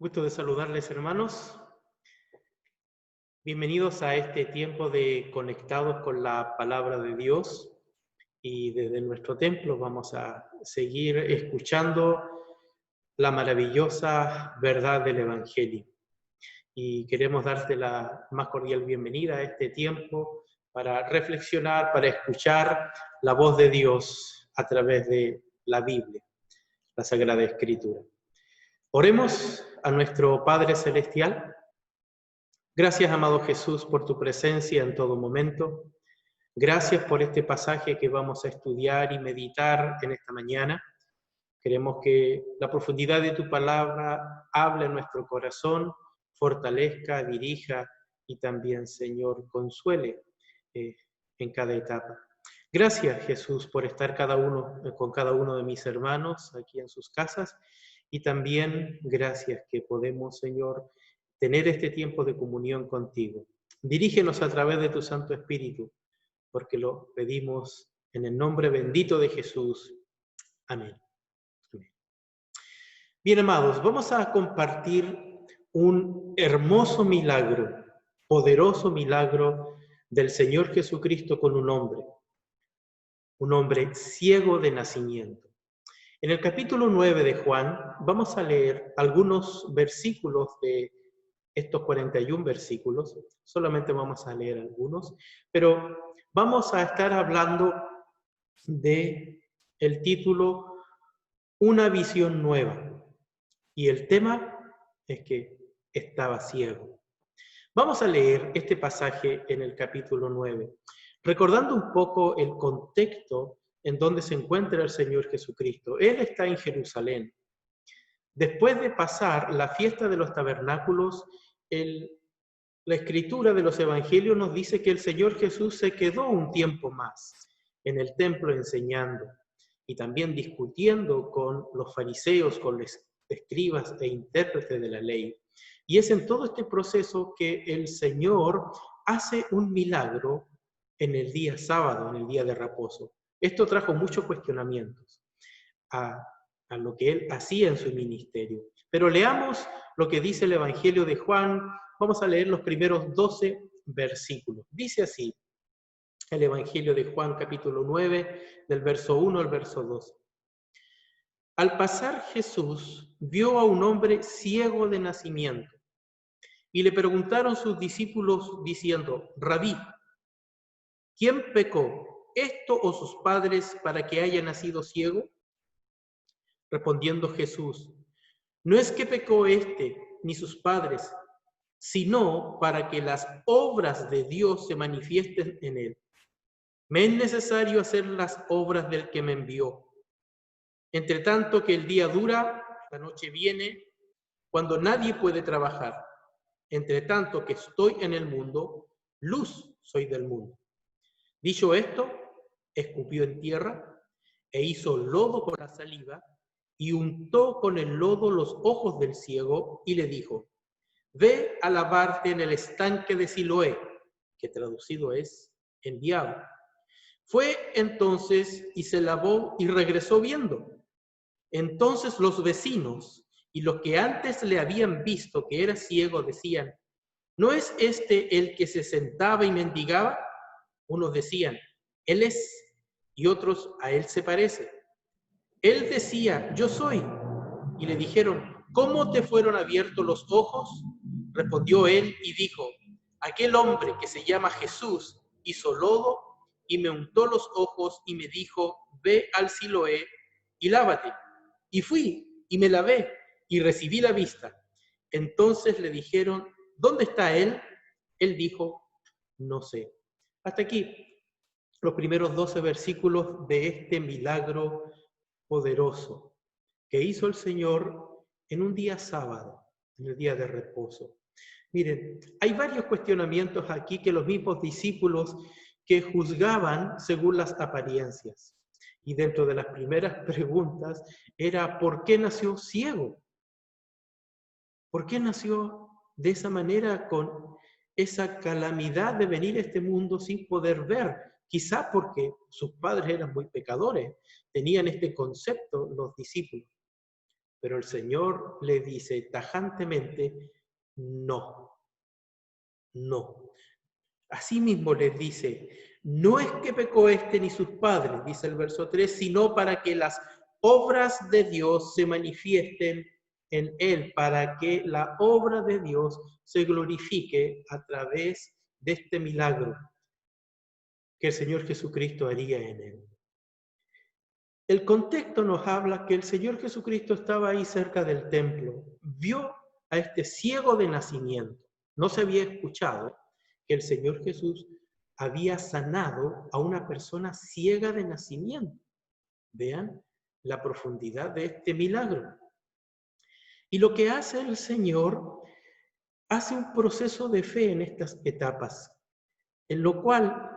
Gusto de saludarles, hermanos. Bienvenidos a este tiempo de conectados con la palabra de Dios. Y desde nuestro templo vamos a seguir escuchando la maravillosa verdad del Evangelio. Y queremos darte la más cordial bienvenida a este tiempo para reflexionar, para escuchar la voz de Dios a través de la Biblia, la Sagrada Escritura. Oremos a nuestro Padre Celestial. Gracias, amado Jesús, por tu presencia en todo momento. Gracias por este pasaje que vamos a estudiar y meditar en esta mañana. Queremos que la profundidad de tu palabra hable en nuestro corazón, fortalezca, dirija y también, Señor, consuele en cada etapa. Gracias, Jesús, por estar con cada uno de mis hermanos aquí en sus casas, y también gracias que podemos, Señor, tener este tiempo de comunión contigo. Dirígenos a través de tu Santo Espíritu, porque lo pedimos en el nombre bendito de Jesús. Amén. Amén. Bien, amados, vamos a compartir un hermoso milagro, poderoso milagro del Señor Jesucristo con un hombre ciego de nacimiento. En el capítulo 9 de Juan vamos a leer algunos versículos de estos 41 versículos. Solamente vamos a leer algunos, pero vamos a estar hablando de el título Una visión nueva, y el tema es que estaba ciego. Vamos a leer este pasaje en el capítulo 9, recordando un poco el contexto en donde se encuentra el Señor Jesucristo. Él está en Jerusalén. Después de pasar la fiesta de los tabernáculos, la escritura de los evangelios nos dice que el Señor Jesús se quedó un tiempo más en el templo enseñando y también discutiendo con los fariseos, con los escribas e intérpretes de la ley. Y es en todo este proceso que el Señor hace un milagro en el día sábado, en el día de reposo. Esto trajo muchos cuestionamientos a lo que él hacía en su ministerio. Pero leamos lo que dice el Evangelio de Juan. Vamos a leer los primeros 12 versículos. Dice así el Evangelio de Juan, capítulo 9, del verso 1 al verso 12. Al pasar Jesús vio a un hombre ciego de nacimiento, y le preguntaron sus discípulos diciendo: Rabí, ¿quién pecó, esto o sus padres, para que haya nacido ciego? Respondiendo Jesús: no es que pecó ni sus padres, sino para que las obras de Dios se manifiesten en él. Me es necesario hacer las obras del que me envió. Entre tanto que el día dura, la noche viene, cuando nadie puede trabajar. Entre tanto que estoy en el mundo, luz soy del mundo. Dicho esto, escupió en tierra e hizo lodo con la saliva y untó con el lodo los ojos del ciego y le dijo: ve a lavarte en el estanque de Siloé, que traducido es enviado. Fue entonces y se lavó y regresó viendo. Entonces los vecinos y los que antes le habían visto que era ciego decían: ¿no es este el que se sentaba y mendigaba? Unos decían: él es, y otros: a él se parece. Él decía: yo soy. Y le dijeron: ¿cómo te fueron abiertos los ojos? Respondió él y dijo: aquel hombre que se llama Jesús hizo lodo y me untó los ojos y me dijo: ve al Siloé y lávate. Y fui y me lavé y recibí la vista. Entonces le dijeron: ¿dónde está él? Él dijo: no sé. Hasta aquí los primeros 12 versículos de este milagro poderoso que hizo el Señor en un día sábado, en el día de reposo. Miren, hay varios cuestionamientos aquí que los mismos discípulos que juzgaban según las apariencias. Y dentro de las primeras preguntas era: ¿por qué nació ciego? ¿Por qué nació de esa manera, con esa calamidad de venir a este mundo sin poder ver? Quizá porque sus padres eran muy pecadores, tenían este concepto los discípulos. Pero el Señor le dice tajantemente, no, no. Asimismo les dice, no es que pecó este ni sus padres, dice el verso 3, sino para que las obras de Dios se manifiesten en él, para que la obra de Dios se glorifique a través de este milagro que el Señor Jesucristo haría en él. El contexto nos habla que el Señor Jesucristo estaba ahí cerca del templo, vio a este ciego de nacimiento. No se había escuchado que el Señor Jesús había sanado a una persona ciega de nacimiento. Vean la profundidad de este milagro. Y lo que hace el Señor, hace un proceso de fe en estas etapas, en lo cual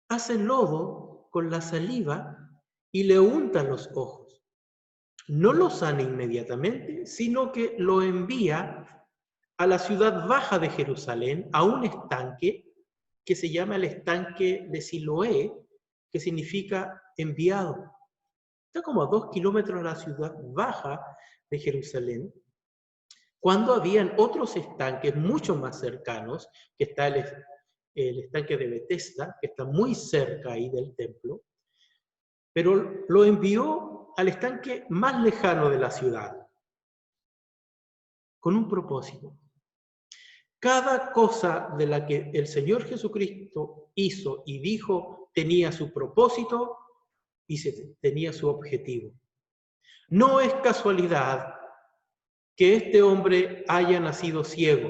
hace lodo con la saliva y le unta los ojos. No lo sana inmediatamente, sino que lo envía a la ciudad baja de Jerusalén, a un estanque que se llama el estanque de Siloé, que significa enviado. Está como a 2 kilómetros de la ciudad baja de Jerusalén, cuando habían otros estanques mucho más cercanos, que está el estanque de Betesda, que está muy cerca ahí del templo, pero lo envió al estanque más lejano de la ciudad, con un propósito. Cada cosa de la que el Señor Jesucristo hizo y dijo tenía su propósito y tenía su objetivo. No es casualidad que este hombre haya nacido ciego.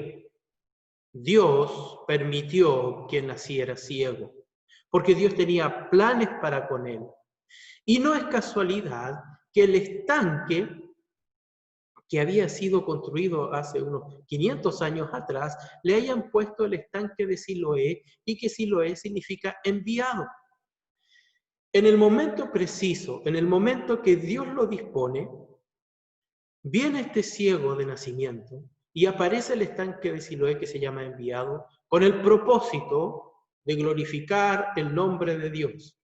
Dios permitió que naciera ciego, porque Dios tenía planes para con él. Y no es casualidad que el estanque que había sido construido hace unos 500 años atrás, le hayan puesto el estanque de Siloé, y que Siloé significa enviado. En el momento preciso, en el momento que Dios lo dispone, viene este ciego de nacimiento y aparece el estanque de Siloé, que se llama enviado, con el propósito de glorificar el nombre de Dios.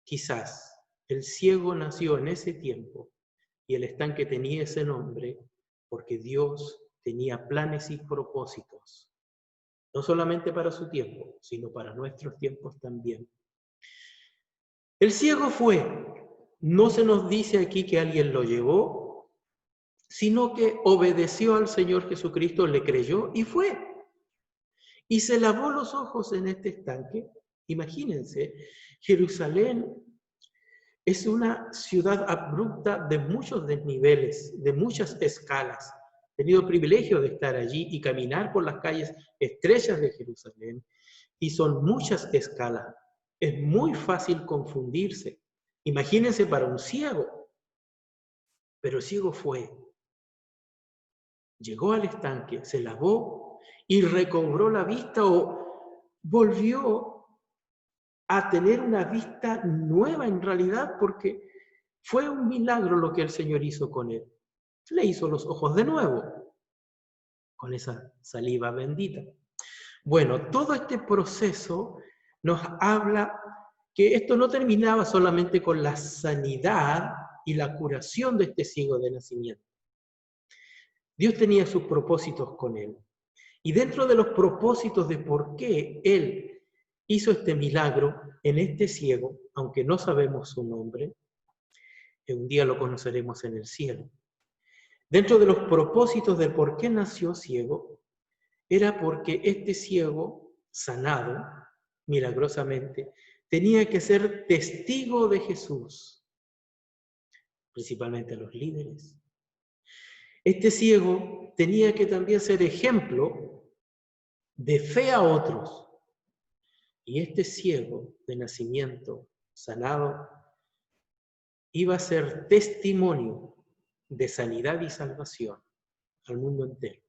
Quizás el ciego nació en ese tiempo y el estanque tenía ese nombre porque Dios tenía planes y propósitos, no solamente para su tiempo, sino para nuestros tiempos también. El ciego fue, no se nos dice aquí que alguien lo llevó, sino que obedeció al Señor Jesucristo, le creyó y fue. Y se lavó los ojos en este estanque. Imagínense, Jerusalén es una ciudad abrupta de muchos desniveles, de muchas escalas. He tenido privilegio de estar allí y caminar por las calles estrechas de Jerusalén, y son muchas escalas. Es muy fácil confundirse. Imagínense para un ciego. Pero el ciego fue. Llegó al estanque, se lavó y recobró la vista, o volvió a tener una vista nueva en realidad, porque fue un milagro lo que el Señor hizo con él. Le hizo los ojos de nuevo, con esa saliva bendita. Bueno, todo este proceso nos habla que esto no terminaba solamente con la sanidad y la curación de este ciego de nacimiento. Dios tenía sus propósitos con él. Y dentro de los propósitos de por qué él hizo este milagro en este ciego, aunque no sabemos su nombre, que un día lo conoceremos en el cielo. Dentro de los propósitos de por qué nació ciego, era porque este ciego, sanado milagrosamente, tenía que ser testigo de Jesús, principalmente a los líderes. Este ciego tenía que también ser ejemplo de fe a otros. Y este ciego de nacimiento, sanado, iba a ser testimonio de sanidad y salvación al mundo entero.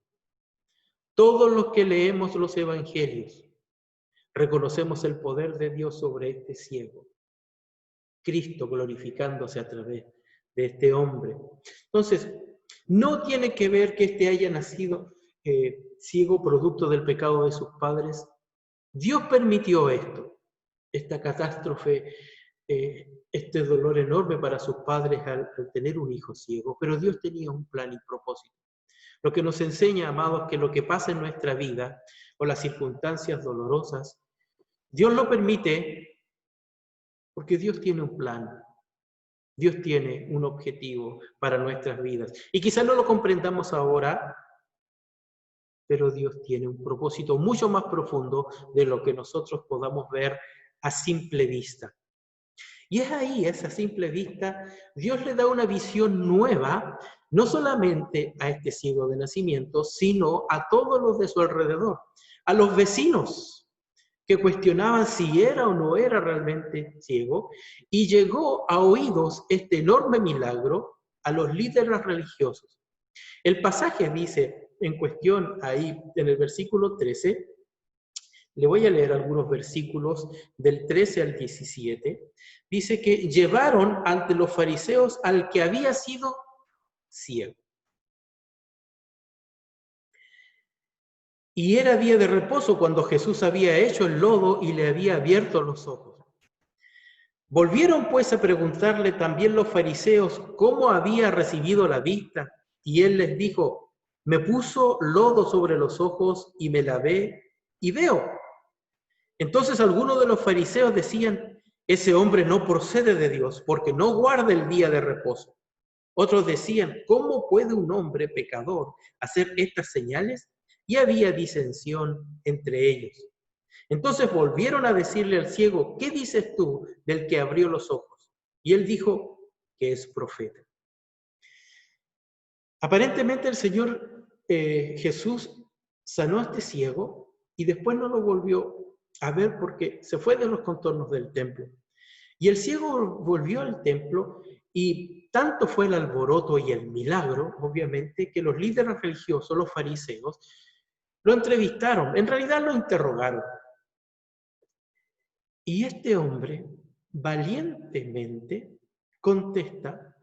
Todos los que leemos los evangelios reconocemos el poder de Dios sobre este ciego, Cristo glorificándose a través de este hombre. Entonces, no tiene que ver que este haya nacido ciego producto del pecado de sus padres. Dios permitió esto, esta catástrofe este dolor enorme para sus padres al tener un hijo ciego, pero Dios tenía un plan y propósito. Lo que nos enseña, amados, que lo que pasa en nuestra vida o las circunstancias dolorosas, Dios lo permite porque Dios tiene un plan. Dios tiene un objetivo para nuestras vidas. Y quizás no lo comprendamos ahora, pero Dios tiene un propósito mucho más profundo de lo que nosotros podamos ver a simple vista. Y es ahí, a simple vista, Dios le da una visión nueva, no solamente a este ciego de nacimiento, sino a todos los de su alrededor, a los vecinos que cuestionaban si era o no era realmente ciego, y llegó a oídos este enorme milagro a los líderes religiosos. El pasaje dice en cuestión ahí en el versículo 13, le voy a leer algunos versículos del 13 al 17, dice que llevaron ante los fariseos al que había sido ciego. Y era día de reposo cuando Jesús había hecho el lodo y le había abierto los ojos. Volvieron pues a preguntarle también los fariseos cómo había recibido la vista. Y él les dijo, me puso lodo sobre los ojos y me lavé y veo. Entonces algunos de los fariseos decían, ese hombre no procede de Dios porque no guarda el día de reposo. Otros decían, ¿cómo puede un hombre pecador hacer estas señales? Y había disensión entre ellos. Entonces volvieron a decirle al ciego, ¿qué dices tú del que abrió los ojos? Y él dijo que es profeta. Aparentemente el Señor Jesús sanó a este ciego y después no lo volvió a ver porque se fue de los contornos del templo. Y el ciego volvió al templo y tanto fue el alboroto y el milagro, obviamente, que los líderes religiosos, los fariseos, lo entrevistaron, en realidad lo interrogaron. Y este hombre valientemente contesta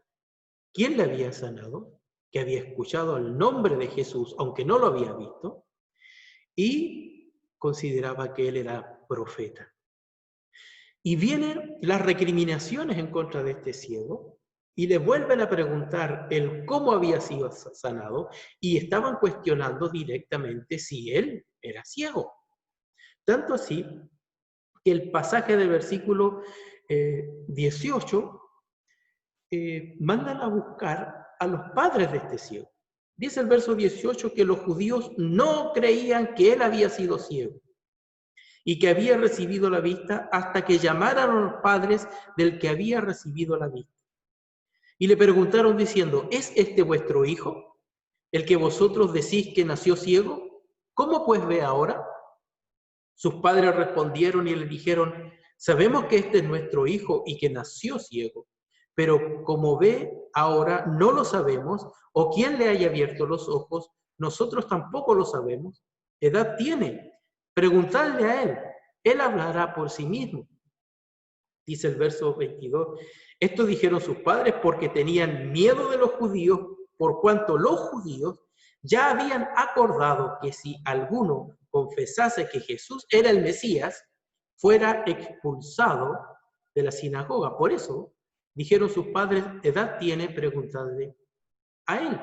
quién le había sanado, que había escuchado el nombre de Jesús, aunque no lo había visto, y consideraba que él era profeta. Y vienen las recriminaciones en contra de este ciego, y le vuelven a preguntar el cómo había sido sanado, y estaban cuestionando directamente si él era ciego. Tanto así que el pasaje del versículo 18 mandan a buscar a los padres de este ciego. Dice el verso 18 que los judíos no creían que él había sido ciego y que había recibido la vista hasta que llamaran a los padres del que había recibido la vista. Y le preguntaron diciendo, ¿es este vuestro hijo, el que vosotros decís que nació ciego? ¿Cómo pues ve ahora? Sus padres respondieron y le dijeron, sabemos que este es nuestro hijo y que nació ciego, pero como ve ahora no lo sabemos, o quién le haya abierto los ojos, nosotros tampoco lo sabemos. ¿Edad tiene? Preguntadle a él hablará por sí mismo. Dice el verso 22, esto dijeron sus padres porque tenían miedo de los judíos, por cuanto los judíos ya habían acordado que si alguno confesase que Jesús era el Mesías, fuera expulsado de la sinagoga. Por eso dijeron sus padres, edad tiene, preguntadle a él.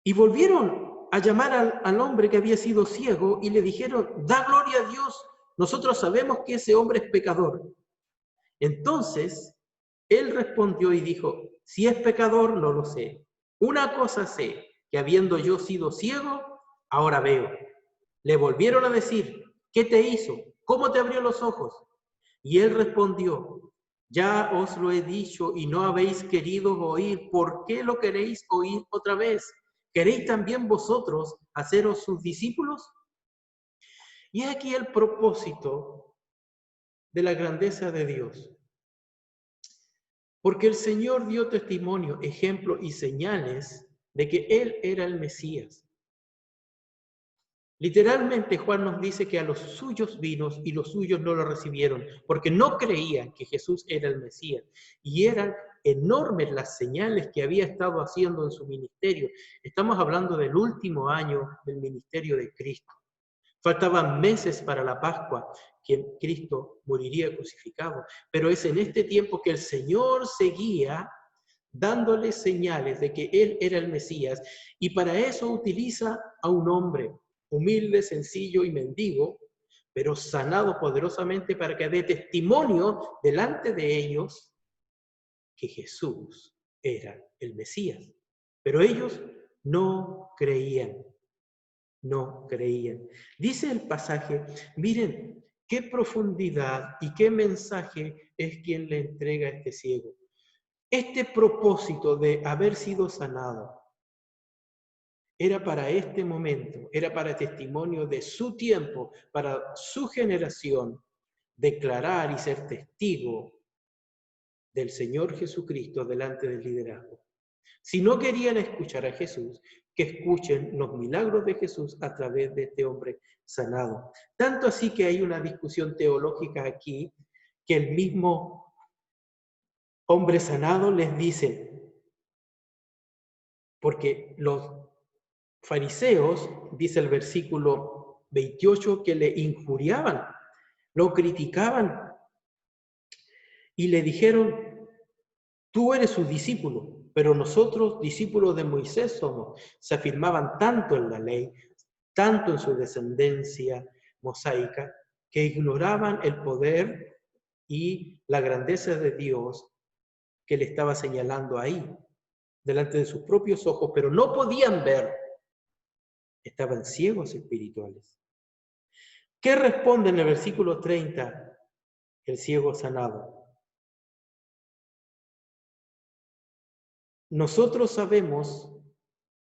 Y volvieron a llamar al hombre que había sido ciego y le dijeron, da gloria a Dios, nosotros sabemos que ese hombre es pecador. Entonces, él respondió y dijo, si es pecador, no lo sé. Una cosa sé, que habiendo yo sido ciego, ahora veo. Le volvieron a decir, ¿qué te hizo? ¿Cómo te abrió los ojos? Y él respondió, ya os lo he dicho y no habéis querido oír. ¿Por qué lo queréis oír otra vez? ¿Queréis también vosotros haceros sus discípulos? Y es aquí el propósito de la grandeza de Dios. Porque el Señor dio testimonio, ejemplo y señales de que Él era el Mesías. Literalmente Juan nos dice que a los suyos vino y los suyos no lo recibieron, porque no creían que Jesús era el Mesías. Y eran enormes las señales que había estado haciendo en su ministerio. Estamos hablando del último año del ministerio de Cristo. Faltaban meses para la Pascua quien Cristo moriría crucificado. Pero es en este tiempo que el Señor seguía dándole señales de que Él era el Mesías, y para eso utiliza a un hombre humilde, sencillo y mendigo, pero sanado poderosamente para que dé testimonio delante de ellos que Jesús era el Mesías. Pero ellos no creían, no creían. Dice el pasaje, miren qué profundidad y qué mensaje es quien le entrega a este ciego. Este propósito de haber sido sanado era para este momento, era para testimonio de su tiempo, para su generación, declarar y ser testigo del Señor Jesucristo delante del liderazgo. Si no querían escuchar a Jesús, que escuchen los milagros de Jesús a través de este hombre sanado. Tanto así que hay una discusión teológica aquí, que el mismo hombre sanado les dice, porque los fariseos, dice el versículo 28, que le injuriaban, lo criticaban y le dijeron, tú eres su discípulo, pero nosotros discípulos de Moisés somos. Se afirmaban tanto en la ley, tanto en su descendencia mosaica, que ignoraban el poder y la grandeza de Dios que le estaba señalando ahí, delante de sus propios ojos, pero no podían ver. Estaban ciegos espirituales. ¿Qué responde en el versículo 30 el ciego sanado? Nosotros sabemos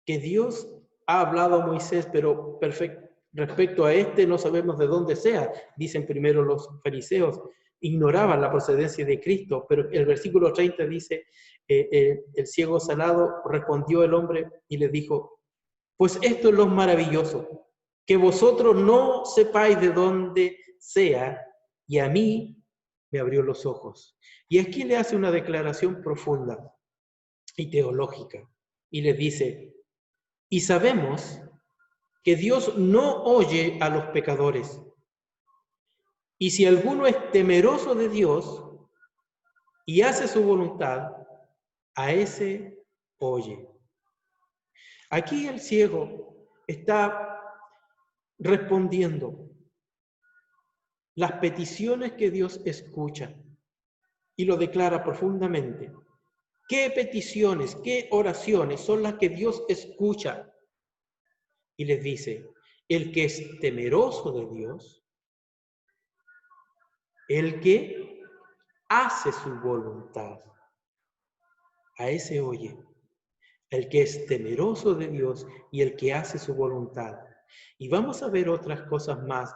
que Dios ha hablado a Moisés, pero respecto a este no sabemos de dónde sea. Dicen primero los fariseos, ignoraban la procedencia de Cristo, pero el versículo 30 dice, el ciego sanado respondió el hombre y le dijo, pues esto es lo maravilloso, que vosotros no sepáis de dónde sea, y a mí me abrió los ojos. Y aquí le hace una declaración profunda y teológica, y le dice, y sabemos que Dios no oye a los pecadores, y si alguno es temeroso de Dios y hace su voluntad, a ese oye. Aquí el ciego está respondiendo las peticiones que Dios escucha y lo declara profundamente. ¿Qué peticiones, qué oraciones son las que Dios escucha? Y les dice, el que es temeroso de Dios, el que hace su voluntad, a ese oye. El que es temeroso de Dios y el que hace su voluntad. Y vamos a ver otras cosas más.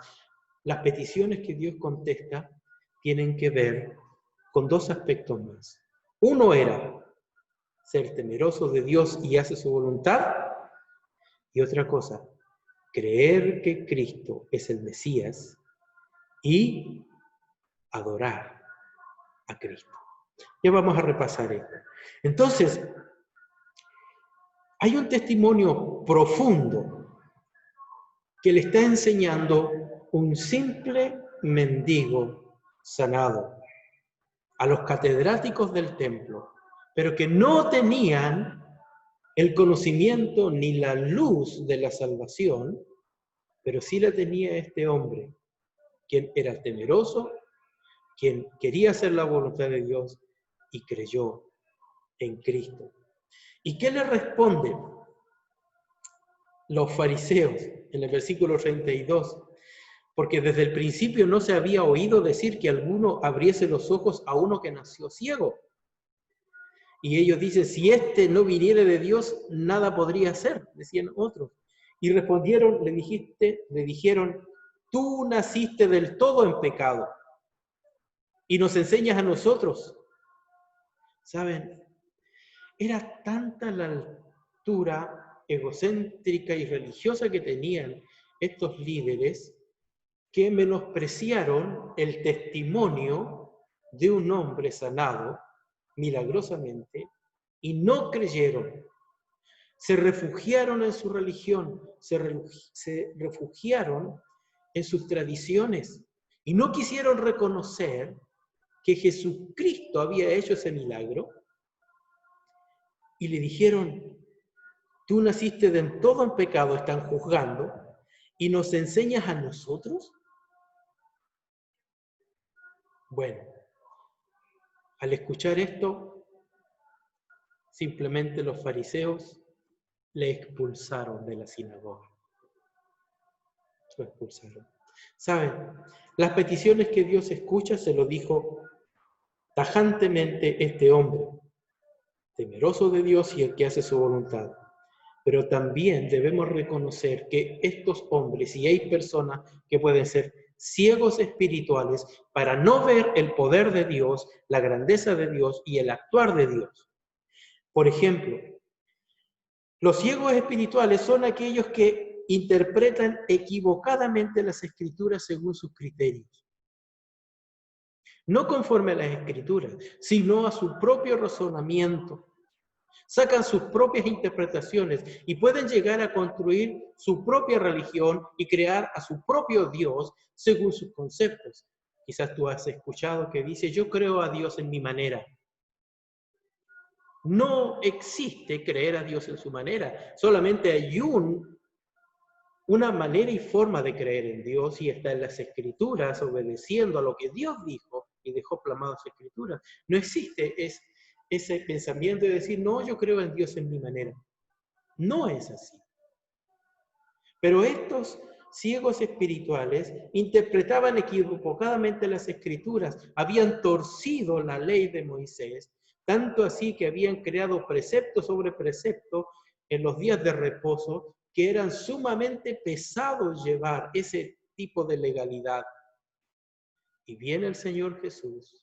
Las peticiones que Dios contesta tienen que ver con dos aspectos más. Uno era ser temeroso de Dios y hace su voluntad. Y otra cosa, creer que Cristo es el Mesías y adorar a Cristo. Ya vamos a repasar esto. Entonces, hay un testimonio profundo que le está enseñando un simple mendigo sanado a los catedráticos del templo, pero que no tenían el conocimiento ni la luz de la salvación, pero sí la tenía este hombre, quien era temeroso, quien quería hacer la voluntad de Dios y creyó en Cristo. ¿Y qué le responden los fariseos en el versículo 32? Porque desde el principio no se había oído decir que alguno abriese los ojos a uno que nació ciego. Y ellos dicen, si este no viniere de Dios, nada podría hacer, decían otros. Y respondieron, le dijeron, tú naciste del todo en pecado y nos enseñas a nosotros. ¿Saben? Era tanta la altura egocéntrica y religiosa que tenían estos líderes que menospreciaron el testimonio de un hombre sanado milagrosamente y no creyeron. Se refugiaron en su religión, se refugiaron en sus tradiciones y no quisieron reconocer que Jesucristo había hecho ese milagro, y le dijeron, tú naciste de todo en pecado, están juzgando, y nos enseñas a nosotros. Bueno, al escuchar esto, simplemente los fariseos le expulsaron de la sinagoga. Lo expulsaron. ¿Saben? Las peticiones que Dios escucha se lo dijo tajantemente este hombre, temeroso de Dios y el que hace su voluntad. Pero también debemos reconocer que estos hombres, y hay personas que pueden ser ciegos espirituales para no ver el poder de Dios, la grandeza de Dios y el actuar de Dios. Por ejemplo, los ciegos espirituales son aquellos que interpretan equivocadamente las escrituras según sus criterios. No conforme a las escrituras, sino a su propio razonamiento. Sacan sus propias interpretaciones y pueden llegar a construir su propia religión y crear a su propio Dios según sus conceptos. Quizás tú has escuchado que dice, yo creo a Dios en mi manera. No existe creer a Dios en su manera, solamente hay una manera y forma de creer en Dios y está en las Escrituras, obedeciendo a lo que Dios dijo y dejó plasmado en las Escrituras. No existe ese pensamiento de decir, no, yo creo en Dios en mi manera. No es así. Pero estos ciegos espirituales interpretaban equivocadamente las Escrituras, habían torcido la ley de Moisés, tanto así que habían creado precepto sobre precepto en los días de reposo, que eran sumamente pesados llevar ese tipo de legalidad. Y viene el Señor Jesús,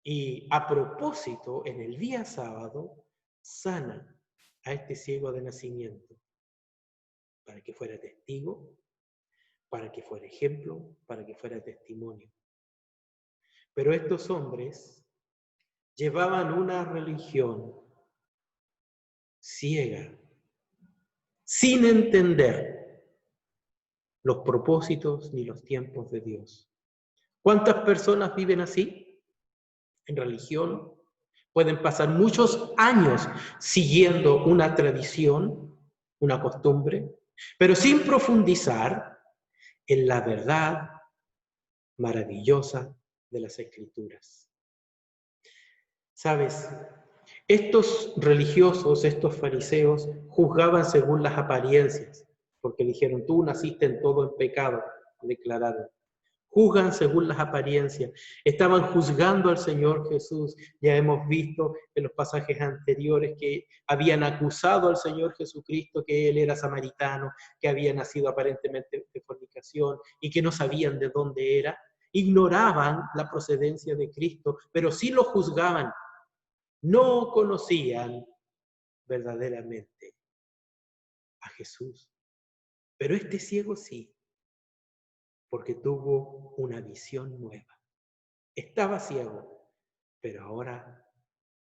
y a propósito, en el día sábado, sana a este ciego de nacimiento, para que fuera testigo, para que fuera ejemplo, para que fuera testimonio. Pero estos hombres llevaban una religión ciega, sin entender los propósitos ni los tiempos de Dios. ¿Cuántas personas viven así? En religión. Pueden pasar muchos años siguiendo una tradición, una costumbre, pero sin profundizar en la verdad maravillosa de las Escrituras. ¿Sabes? Estos religiosos, estos fariseos, juzgaban según las apariencias, porque dijeron, tú naciste en todo el pecado, declararon. Juzgan según las apariencias. Estaban juzgando al Señor Jesús. Ya hemos visto en los pasajes anteriores que habían acusado al Señor Jesucristo que Él era samaritano, que había nacido aparentemente de fornicación y que no sabían de dónde era. Ignoraban la procedencia de Cristo, pero sí lo juzgaban. No conocían verdaderamente a Jesús. Pero este ciego sí, porque tuvo una visión nueva. Estaba ciego, pero ahora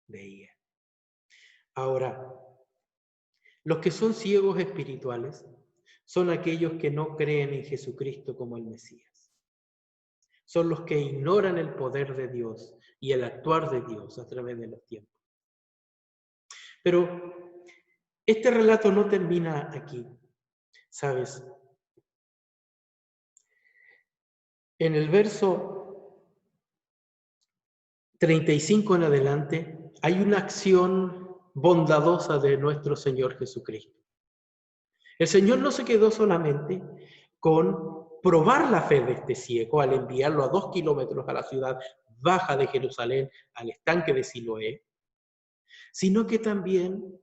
veía. Ahora, los que son ciegos espirituales son aquellos que no creen en Jesucristo como el Mesías. Son los que ignoran el poder de Dios y el actuar de Dios a través de los tiempos. Pero este relato no termina aquí, ¿sabes? En el verso 35 en adelante hay una acción bondadosa de nuestro Señor Jesucristo. El Señor no se quedó solamente con probar la fe de este ciego al enviarlo a 2 kilómetros a la ciudad baja de Jerusalén, al estanque de Siloé, sino que también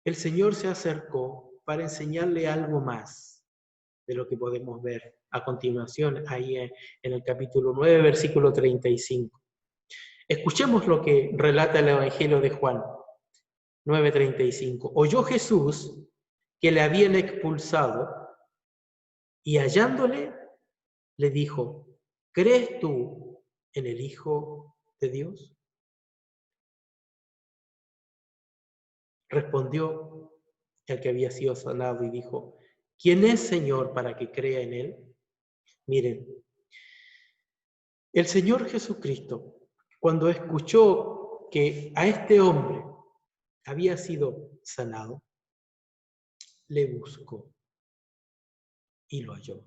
el Señor se acercó para enseñarle algo más de lo que podemos ver a continuación ahí en el capítulo 9, versículo 35. Escuchemos lo que relata el Evangelio de Juan 9:35. Oyó Jesús que le habían expulsado y hallándole le dijo, ¿crees tú en el Hijo de Dios? Respondió el que había sido sanado y dijo, ¿quién es Señor para que crea en él? Miren, El Señor Jesucristo, cuando escuchó que a este hombre había sido sanado, le buscó y lo halló.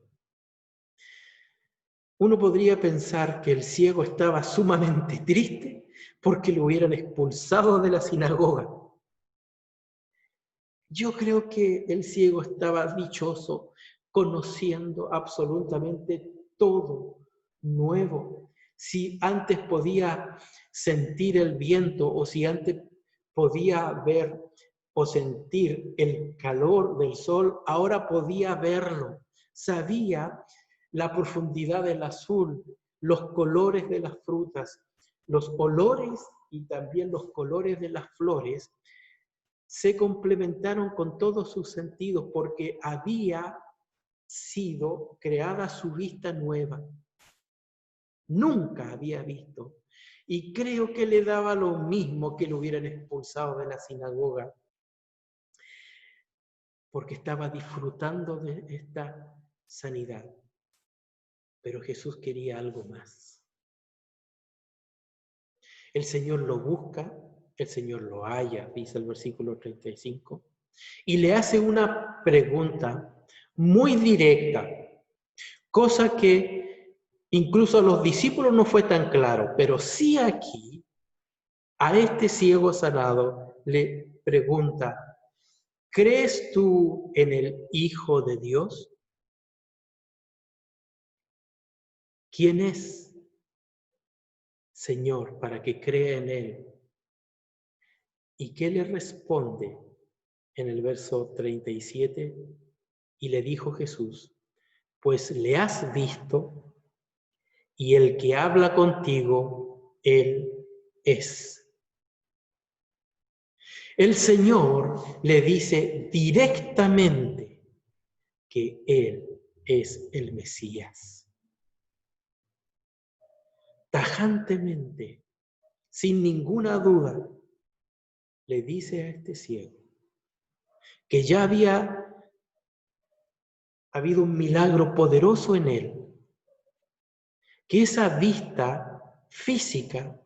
Uno podría pensar que el ciego estaba sumamente triste porque lo hubieran expulsado de la sinagoga. Yo creo que el ciego estaba dichoso, conociendo absolutamente todo nuevo. Si antes podía sentir el viento o si antes podía ver o sentir el calor del sol, ahora podía verlo. Sabía la profundidad del azul, los colores de las frutas, los olores y también los colores de las flores se complementaron con todos sus sentidos porque había sido creada su vista nueva. Nunca había visto. Y creo que le daba lo mismo que lo hubieran expulsado de la sinagoga, porque estaba disfrutando de esta sanidad. Pero Jesús quería algo más. El Señor lo busca, el Señor lo halla, dice el versículo 35, y le hace una pregunta muy directa, cosa que incluso a los discípulos no fue tan claro, pero sí aquí a este ciego sanado le pregunta: ¿crees tú en el Hijo de Dios? ¿Quién es, Señor, para que crea en Él? ¿Y qué le responde en el verso 37? Y le dijo Jesús: pues le has visto, y el que habla contigo, Él es. El Señor le dice directamente que Él es el Mesías. Tajantemente, sin ninguna duda, le dice a este ciego que ya había habido un milagro poderoso en él, que esa vista física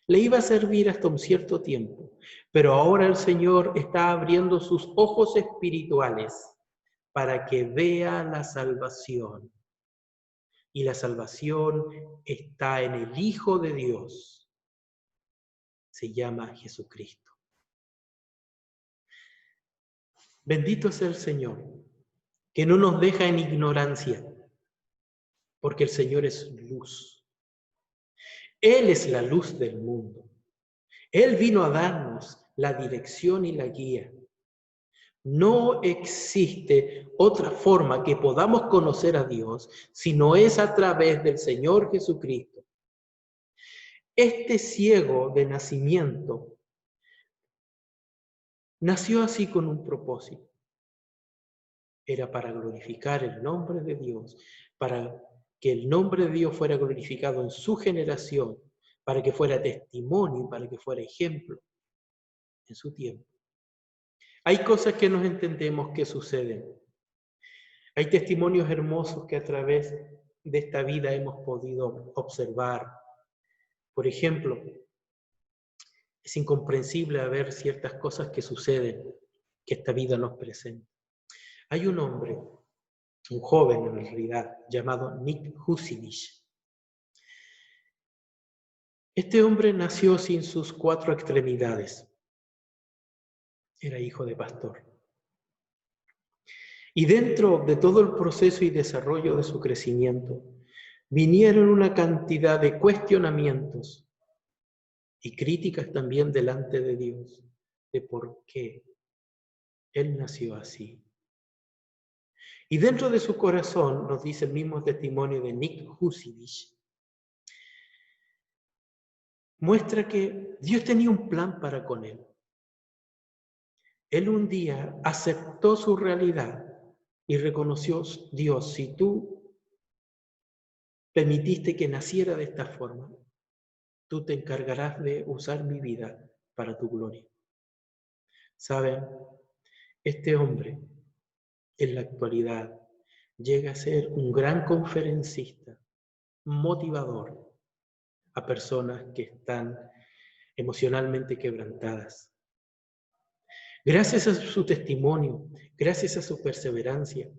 le iba a servir hasta un cierto tiempo, pero ahora el Señor está abriendo sus ojos espirituales para que vea la salvación. Y la salvación está en el Hijo de Dios. Se llama Jesucristo. Bendito sea el Señor, que no nos deja en ignorancia, porque el Señor es luz. Él es la luz del mundo. Él vino a darnos la dirección y la guía. No existe otra forma que podamos conocer a Dios si no es a través del Señor Jesucristo. Este ciego de nacimiento nació así con un propósito. Era para glorificar el nombre de Dios, para que el nombre de Dios fuera glorificado en su generación, para que fuera testimonio, para que fuera ejemplo en su tiempo. Hay cosas que nos entendemos que suceden. Hay testimonios hermosos que a través de esta vida hemos podido observar. Por ejemplo, es incomprensible ver ciertas cosas que suceden, que esta vida nos presenta. Hay un hombre, un joven en realidad, llamado Nick Vucinic. Este hombre nació sin sus 4 extremidades. Era hijo de pastor. Y dentro de todo el proceso y desarrollo de su crecimiento, vinieron una cantidad de cuestionamientos y críticas también delante de Dios, de por qué él nació así. Y dentro de su corazón, nos dice el mismo testimonio de Nick Vucinic, muestra que Dios tenía un plan para con él. Él un día aceptó su realidad y reconoció: Dios, si tú permitiste que naciera de esta forma, tú te encargarás de usar mi vida para tu gloria. ¿Saben? Este hombre, en la actualidad, llega a ser un gran conferencista, motivador, a personas que están emocionalmente quebrantadas. Gracias a su testimonio, gracias a su perseverancia,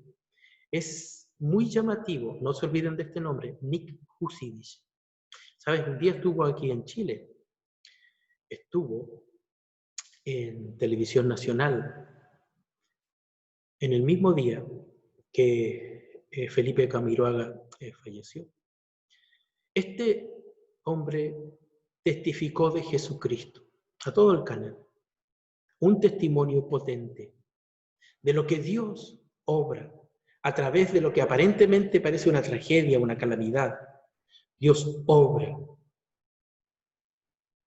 es muy llamativo, no se olviden de este nombre, Nick Husidich. ¿Sabes? Un día estuvo aquí en Chile, estuvo en Televisión Nacional, en el mismo día que Felipe Camiroaga falleció. Este hombre testificó de Jesucristo a todo el canal. Un testimonio potente de lo que Dios obra a través de lo que aparentemente parece una tragedia, una calamidad. Dios obra.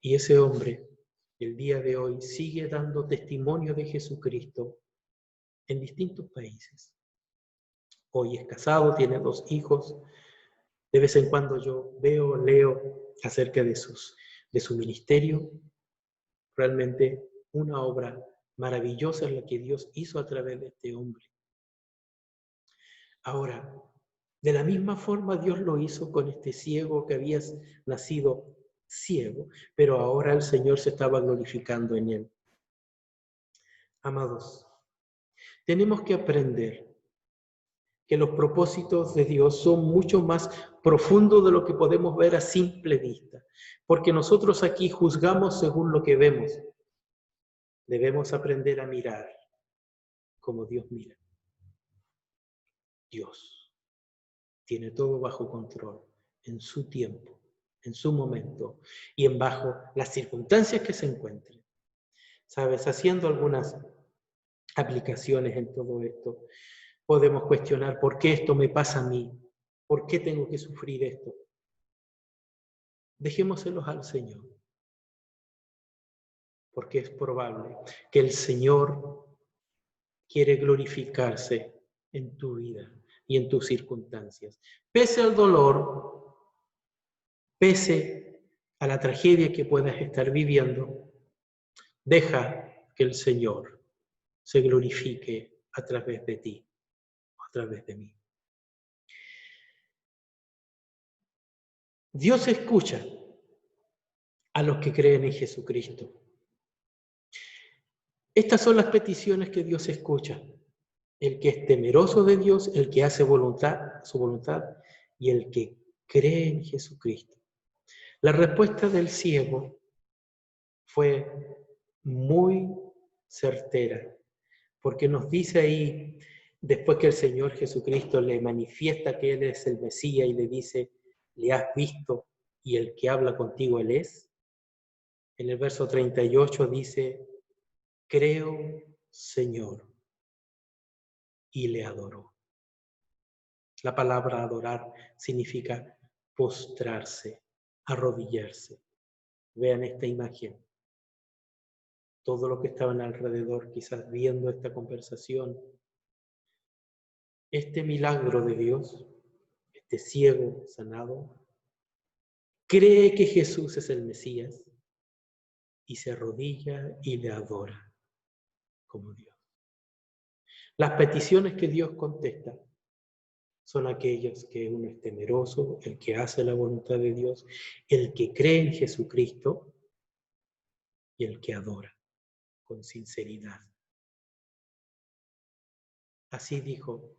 Y ese hombre, el día de hoy, sigue dando testimonio de Jesucristo en distintos países. Hoy es casado, tiene 2 hijos. De vez en cuando yo leo acerca de su ministerio. Realmente una obra maravillosa es la que Dios hizo a través de este hombre. Ahora, de la misma forma Dios lo hizo con este ciego que había nacido ciego, pero ahora el Señor se estaba glorificando en él. Amados, tenemos que aprender que los propósitos de Dios son mucho más profundos de lo que podemos ver a simple vista, porque nosotros aquí juzgamos según lo que vemos. Debemos aprender a mirar como Dios mira. Dios tiene todo bajo control, en su tiempo, en su momento y bajo las circunstancias que se encuentren. ¿Sabes? Haciendo algunas aplicaciones en todo esto, podemos cuestionar por qué esto me pasa a mí, por qué tengo que sufrir esto. Dejémoselos al Señor, porque es probable que el Señor quiere glorificarse en tu vida y en tus circunstancias. Pese al dolor, pese a la tragedia que puedas estar viviendo, deja que el Señor se glorifique a través de ti, a través de mí. Dios escucha a los que creen en Jesucristo. Estas son las peticiones que Dios escucha. El que es temeroso de Dios, el que hace su voluntad y el que cree en Jesucristo. La respuesta del ciego fue muy certera, porque nos dice ahí, después que el Señor Jesucristo le manifiesta que Él es el Mesías y le dice, le has visto y el que habla contigo Él es. En el verso 38 dice, creo, Señor, y le adoró. La palabra adorar significa postrarse, arrodillarse. Vean esta imagen. Todo lo que estaban alrededor, quizás viendo esta conversación, este milagro de Dios, este ciego sanado, cree que Jesús es el Mesías y se arrodilla y le adora como Dios. Las peticiones que Dios contesta son aquellas que uno es temeroso, el que hace la voluntad de Dios, el que cree en Jesucristo y el que adora con sinceridad. Así dijo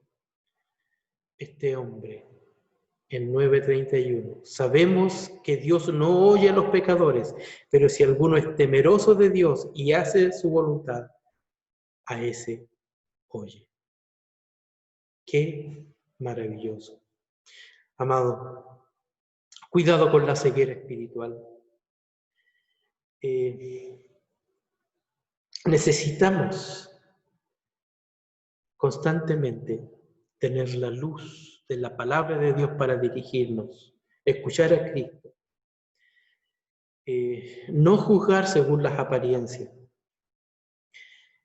este hombre en 9:31. Sabemos que Dios no oye a los pecadores, pero si alguno es temeroso de Dios y hace su voluntad, a ese oye. Qué maravilloso. Amado, cuidado con la ceguera espiritual. Necesitamos constantemente tener la luz de la palabra de Dios para dirigirnos, escuchar a Cristo, no juzgar según las apariencias.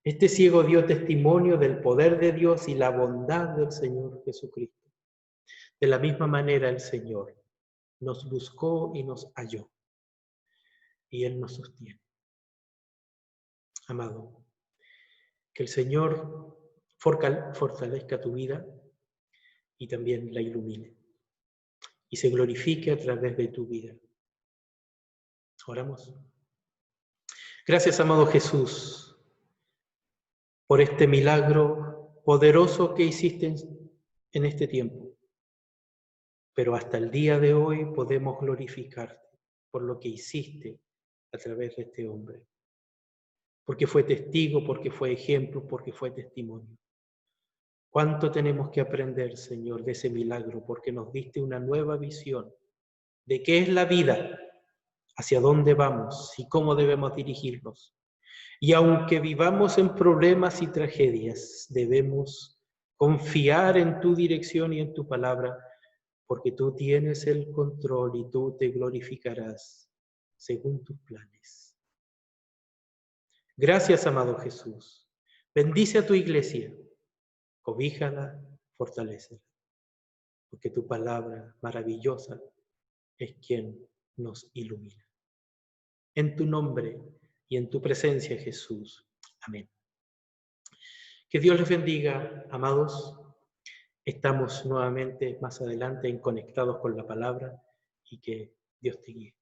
Este ciego dio testimonio del poder de Dios y la bondad del Señor Jesucristo. De la misma manera el Señor nos buscó y nos halló, y Él nos sostiene. Amado, que el Señor fortalezca tu vida y también la ilumine y se glorifique a través de tu vida. Oramos. Gracias, amado Jesús, por este milagro poderoso que hiciste en este tiempo. Pero hasta el día de hoy podemos glorificarte por lo que hiciste a través de este hombre. Porque fue testigo, porque fue ejemplo, porque fue testimonio. ¿Cuánto tenemos que aprender, Señor, de ese milagro? Porque nos diste una nueva visión de qué es la vida, hacia dónde vamos y cómo debemos dirigirnos. Y aunque vivamos en problemas y tragedias, debemos confiar en tu dirección y en tu palabra, porque tú tienes el control y tú te glorificarás según tus planes. Gracias, amado Jesús. Bendice a tu iglesia, cobíjala, fortalécela, porque tu palabra maravillosa es quien nos ilumina. En tu nombre y en tu presencia, Jesús. Amén. Que Dios les bendiga, amados. Estamos nuevamente más adelante en Conectados con la Palabra y que Dios te guíe.